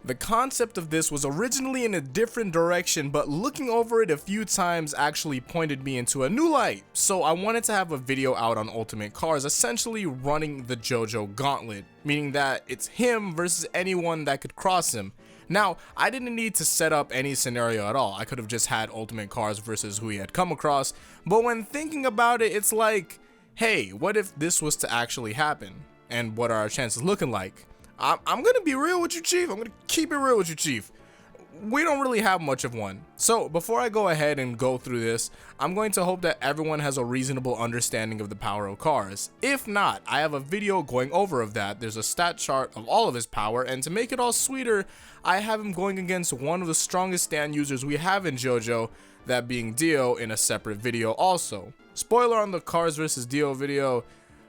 The concept of this was originally in a different direction, but looking over it a few times actually pointed me into a new light. So I wanted to have a video out on Ultimate Cars, essentially running the JoJo gauntlet, meaning that it's him versus anyone that could cross him. Now, I didn't need to set up any scenario at all. I could have just had Ultimate Cars versus who he had come across, but when thinking about it, it's like, hey, what if this was to actually happen? And what are our chances looking like? I'm gonna be real with you, Chief. I'm gonna keep it real with you, Chief. We don't really have much of one. So before I go ahead and go through this, I'm going to hope that everyone has a reasonable understanding of the power of Cars. If not, I have a video going over of that. There's a stat chart of all of his power, and to make it all sweeter, I have him going against one of the strongest stand users we have in JoJo, that being Dio, in a separate video also. Spoiler on the Cars vs Dio video,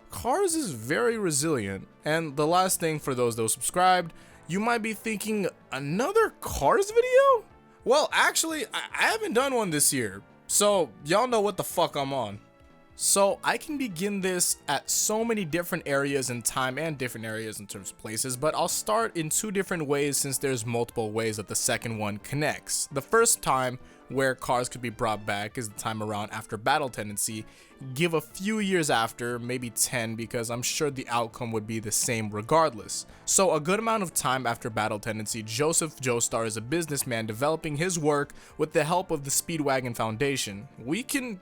Cars is very resilient. And the last thing, for those subscribed, you might be thinking, another Cars video? Well, actually, I haven't done one this year, so y'all know what the fuck I'm on. So I can begin this at so many different areas in time and different areas in terms of places, but I'll start in two different ways since there's multiple ways that the second one connects. The first time where Cars could be brought back is the time around after Battle Tendency. Give a few years after, maybe 10, because I'm sure the outcome would be the same regardless. So a good amount of time after Battle Tendency, Joseph Joestar is a businessman developing his work with the help of the Speedwagon Foundation. We can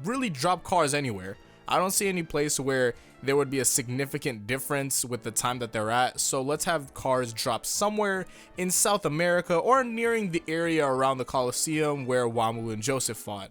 really drop Cars anywhere. I don't see any place where there would be a significant difference with the time that they're at, so let's have Cars drop somewhere in South America or nearing the area around the Coliseum where Wamu and Joseph fought.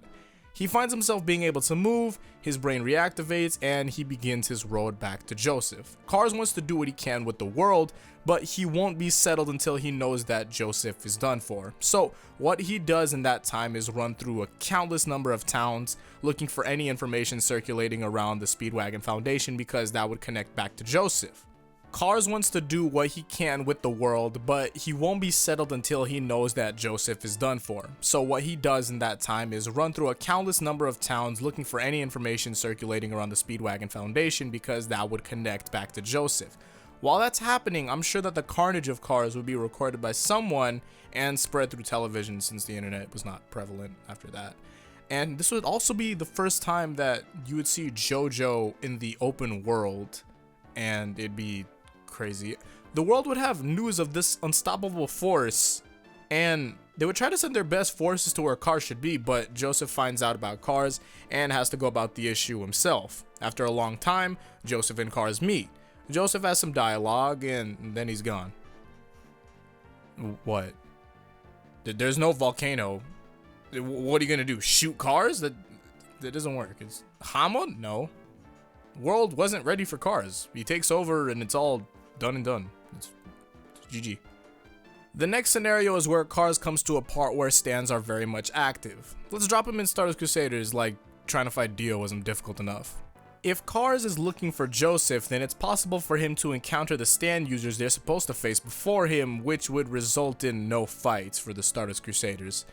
He finds himself being able to move, his brain reactivates, and he begins his road back to Joseph. Cars wants to do what he can with the world, but he won't be settled until he knows that Joseph is done for. So what he does in that time is run through a countless number of towns, looking for any information circulating around the Speedwagon Foundation, because that would connect back to Joseph. Cars wants to do what he can with the world, but he won't be settled until he knows that Joseph is done for. So what he does in that time is run through a countless number of towns looking for any information circulating around the Speedwagon Foundation, because that would connect back to Joseph. While that's happening, I'm sure that the carnage of Cars would be recorded by someone and spread through television, since the internet was not prevalent after that. And this would also be the first time that you would see JoJo in the open world, and it'd be crazy. The world would have news of this unstoppable force, and they would try to send their best forces to where Cars should be, but Joseph finds out about Cars and has to go about the issue himself. After a long time, Joseph and Cars meet. Joseph has some dialogue, and then he's gone. What? There's no volcano. What are you gonna do? Shoot Cars? That doesn't work. It's Hama? No. World wasn't ready for Cars. He takes over and it's all done and done. It's GG. The next scenario is where Cars comes to a part where stands are very much active. Let's drop him in Stardust Crusaders, like trying to fight Dio wasn't difficult enough. If Cars is looking for Joseph, then it's possible for him to encounter the stand users they're supposed to face before him, which would result in no fights for the Stardust Crusaders.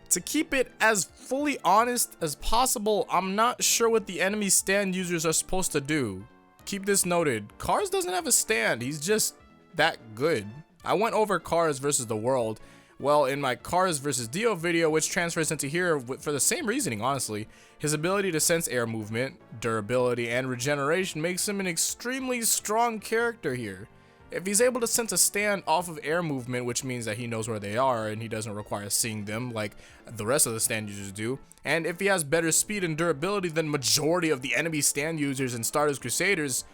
To keep it as fully honest as possible, I'm not sure what the enemy stand users are supposed to do. Keep this noted, Cars doesn't have a stand, he's just that good. I went over Cars versus the world. Well, in my Cars vs Dio video, which transfers into here for the same reasoning, honestly, his ability to sense air movement, durability, and regeneration makes him an extremely strong character here. If he's able to sense a stand off of air movement, which means that he knows where they are and he doesn't require seeing them like the rest of the stand users do, and if he has better speed and durability than majority of the enemy stand users in Stardust Crusaders,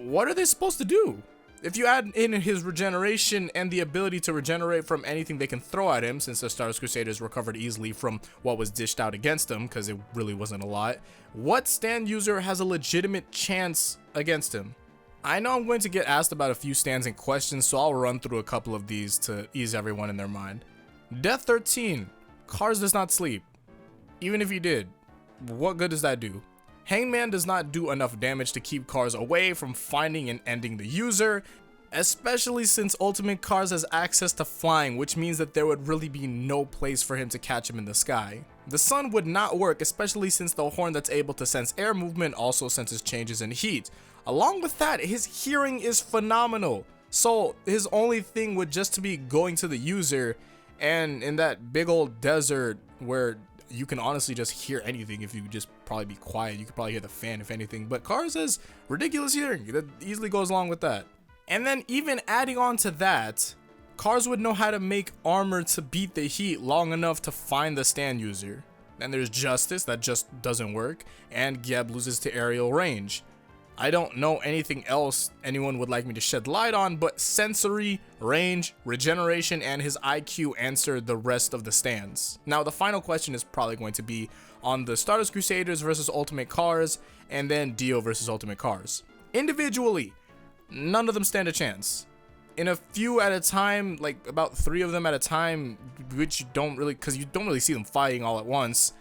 what are they supposed to do? If you add in his regeneration and the ability to regenerate from anything they can throw at him, since the Stardust Crusaders recovered easily from what was dished out against them, because it really wasn't a lot, what stand user has a legitimate chance against him? I know I'm going to get asked about a few stands and questions, so I'll run through a couple of these to ease everyone in their mind. Death 13. Cars does not sleep. Even if he did, what good does that do? Hangman does not do enough damage to keep Cars away from finding and ending the user, especially since Ultimate Cars has access to flying, which means that there would really be no place for him to catch him in the sky. The sun would not work, especially since the horn that's able to sense air movement also senses changes in heat. Along with that, his hearing is phenomenal. So his only thing would just to be going to the user, and in that big old desert where you can honestly just hear anything if you just probably be quiet, you could probably hear the fan if anything, but Cars has ridiculous hearing that easily goes along with that. And then even adding on to that, Cars would know how to make armor to beat the heat long enough to find the stand user. Then there's Justice, that just doesn't work, and Geb loses to aerial range. I don't know anything else anyone would like me to shed light on, but sensory, range, regeneration, and his IQ answer the rest of the stands. Now the final question is probably going to be on the Stardust Crusaders versus Ultimate Cars, and then Dio versus Ultimate Cars. Individually, none of them stand a chance. In a few at a time, like about 3 of them at a time, which you don't really, because you don't really see them fighting all at once,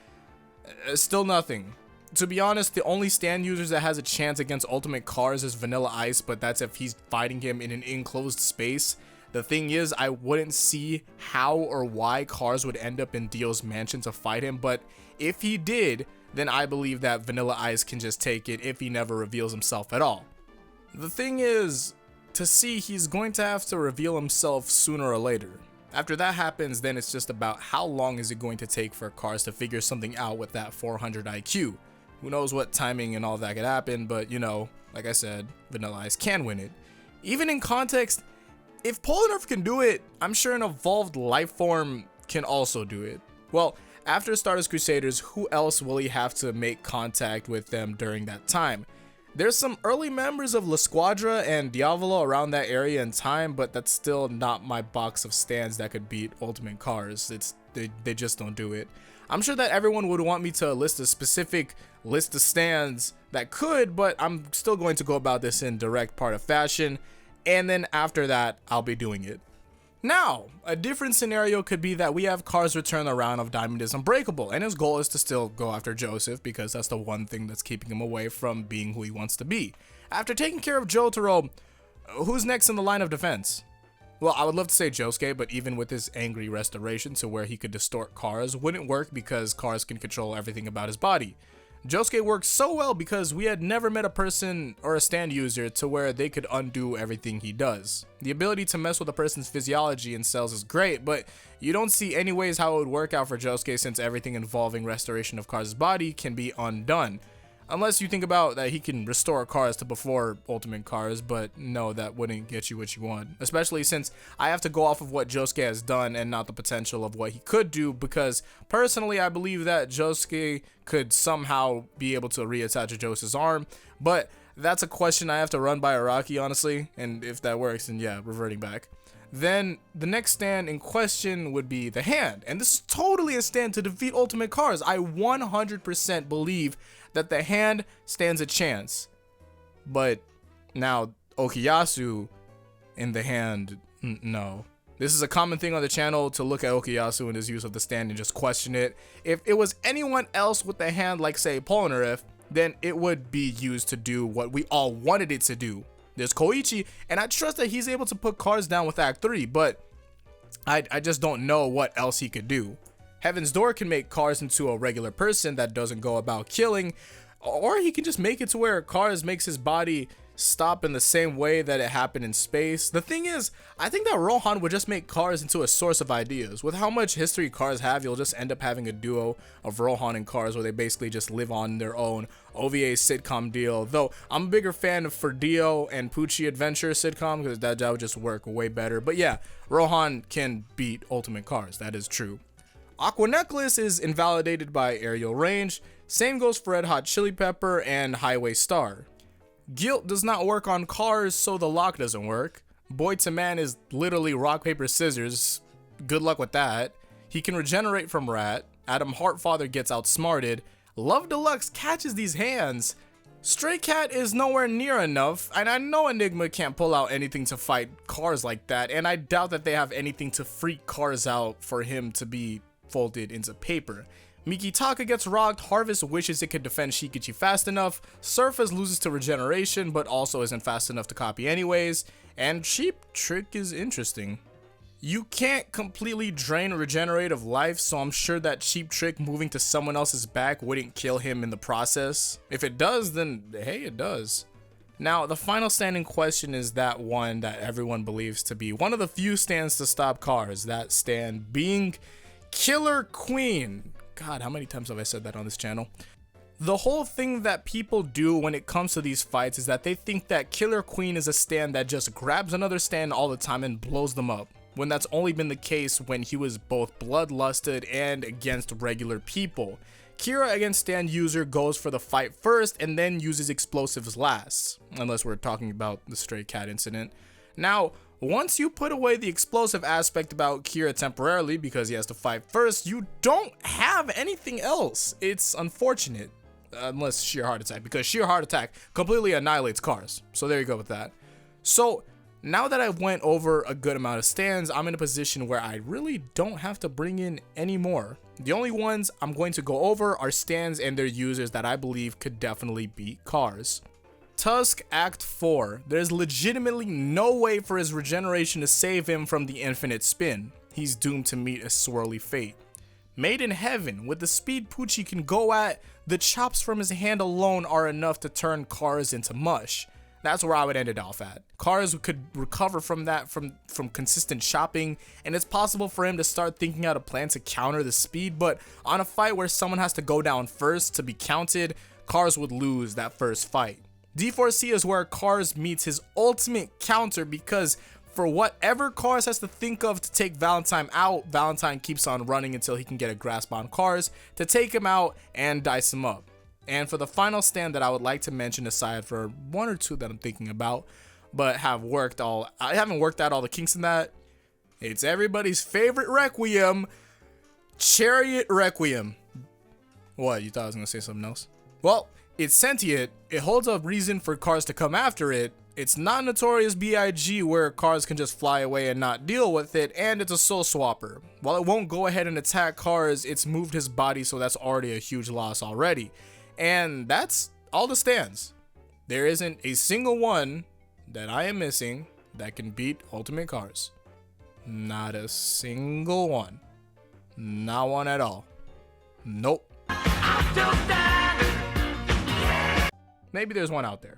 still nothing. To be honest, the only stand users that has a chance against Ultimate Cars is Vanilla Ice, but that's if he's fighting him in an enclosed space. The thing is, I wouldn't see how or why Cars would end up in Dio's mansion to fight him, but if he did, then I believe that Vanilla Ice can just take it if he never reveals himself at all. The thing is, to see, he's going to have to reveal himself sooner or later. After that happens, then it's just about how long is it going to take for Cars to figure something out with that 400 IQ. Who knows what timing and all that could happen, but you know, like I said, Vanilla Ice can win it. Even in context, if Polnareff can do it, I'm sure an evolved life form can also do it. Well, after Stardust Crusaders, who else will he have to make contact with them during that time? There's some early members of La Squadra and Diavolo around that area in time, but that's still not my box of stands that could beat Ultimate Cars. They just don't do it. I'm sure that everyone would want me to list a specific list of stands that could, but I'm still going to go about this in direct part of fashion, and then after that, I'll be doing it. Now, a different scenario could be that we have Cars return the round of Diamond is Unbreakable, and his goal is to still go after Joseph because that's the one thing that's keeping him away from being who he wants to be. After taking care of Jotaro, who's next in the line of defense? Well, I would love to say Josuke, but even with his angry restoration to where he could distort Cars wouldn't work because Cars can control everything about his body. Josuke works so well because we had never met a person or a stand user to where they could undo everything he does. The ability to mess with a person's physiology and cells is great, but you don't see any ways how it would work out for Josuke since everything involving restoration of Cars' body can be undone. Unless you think about that he can restore Cars to before Ultimate Cars, but no, that wouldn't get you what you want. Especially since I have to go off of what Josuke has done and not the potential of what he could do, because personally I believe that Josuke could somehow be able to reattach Joseph's arm, but that's a question I have to run by Araki honestly, and if that works, then yeah, reverting back. Then the next stand in question would be the hand, and this is totally a stand to defeat Ultimate Cars. I 100% believe that the hand stands a chance, but now Okuyasu in the hand, no. This is a common thing on the channel to look at Okuyasu and his use of the stand and just question it. If it was anyone else with the hand, like say Polnareff, then it would be used to do what we all wanted it to do. There's Koichi, and I trust that he's able to put Cars down with Act 3, but I just don't know what else he could do. Heaven's Door can make Cars into a regular person that doesn't go about killing, or he can just make it to where Cars makes his body stop in the same way that it happened in space. The thing is, I think that Rohan would just make Cars into a source of ideas. With how much history Cars have, you'll just end up having a duo of Rohan and Cars where they basically just live on their own OVA sitcom deal. Though I'm a bigger fan of for Dio and Pucci Adventure sitcom because that would just work way better. But yeah, Rohan can beat Ultimate Cars, that is true. Aqua Necklace is invalidated by aerial range. Same goes for Red Hot Chili Pepper and Highway Star. Guilt does not work on Cars, so the lock doesn't work. Boy to Man is literally rock, paper, scissors. Good luck with that. He can regenerate from Rat. Adam Heartfather gets outsmarted. Love Deluxe catches these hands. Stray Cat is nowhere near enough, and I know Enigma can't pull out anything to fight Cars like that, and I doubt that they have anything to freak Cars out for him to be folded into paper. Mikitaka gets rocked, Harvest wishes it could defend Shikichi fast enough, Surface loses to regeneration but also isn't fast enough to copy anyways, and Cheap Trick is interesting. You can't completely drain regenerative life, so I'm sure that Cheap Trick moving to someone else's back wouldn't kill him in the process. If it does, then hey, it does. Now, the final stand in question is that one that everyone believes to be one of the few stands to stop cars, that stand being Killer Queen. God, how many times have I said that on this channel? The whole thing that people do when it comes to these fights is that they think that Killer Queen is a stand that just grabs another stand all the time and blows them up, when that's only been the case when he was both bloodlusted and against regular people. Kira against stand user goes for the fight first and then uses explosives last, unless we're talking about the stray cat incident. Now, once you put away the explosive aspect about Kira temporarily because he has to fight first, you don't have anything else. It's unfortunate, unless sheer heart attack, because sheer heart attack completely annihilates cars. So there you go with that. So now that I've went over a good amount of stands, I'm in a position where I really don't have to bring in any more. The only ones I'm going to go over are stands and their users that I believe could definitely beat cars. Tusk Act 4. There's legitimately no way for his regeneration to save him from the infinite spin. He's doomed to meet a swirly fate. Made in Heaven. With the speed Poochie can go at, the chops from his hand alone are enough to turn cars into mush. That's where I would end it off at. Cars could recover from that from consistent chopping, and it's possible for him to start thinking out a plan to counter the speed, but on a fight where someone has to go down first to be counted, Cars would lose that first fight. D4C is where Cars meets his ultimate counter, because for whatever Cars has to think of to take Valentine out, Valentine keeps on running until he can get a grasp on Cars to take him out and dice him up. And for the final stand that I would like to mention, aside for one or two that I'm thinking about, but I haven't worked out all the kinks in that, it's everybody's favorite Requiem, Chariot Requiem. What, you thought I was gonna say something else? Well, it's sentient, it holds a reason for Cars to come after it, it's not Notorious B.I.G. where Cars can just fly away and not deal with it, and it's a soul swapper. While it won't go ahead and attack Cars, it's moved his body, so that's already a huge loss already. And that's all the stands. There isn't a single one that I am missing that can beat Ultimate Cars. Not a single one. Not one at all. Nope. Maybe there's one out there.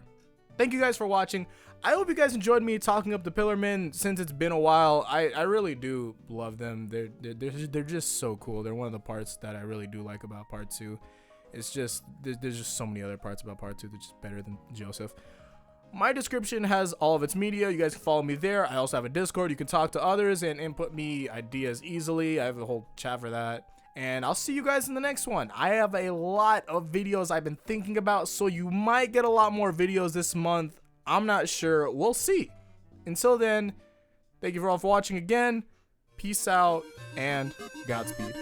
Thank you guys for watching. I hope you guys enjoyed me talking up the Pillarmen since it's been a while. I really do love them. They're just so cool. They're one of the parts that I really do like about part 2. It's just, there's just so many other parts about part 2 that's just better than Joseph. My description has all of its media. You guys can follow me there. I also have a Discord. You can talk to others and input me ideas easily. I have a whole chat for that. And I'll see you guys in the next one. I have a lot of videos I've been thinking about, so you might get a lot more videos this month. I'm not sure. We'll see. Until then, thank you for all for watching again. Peace out and Godspeed.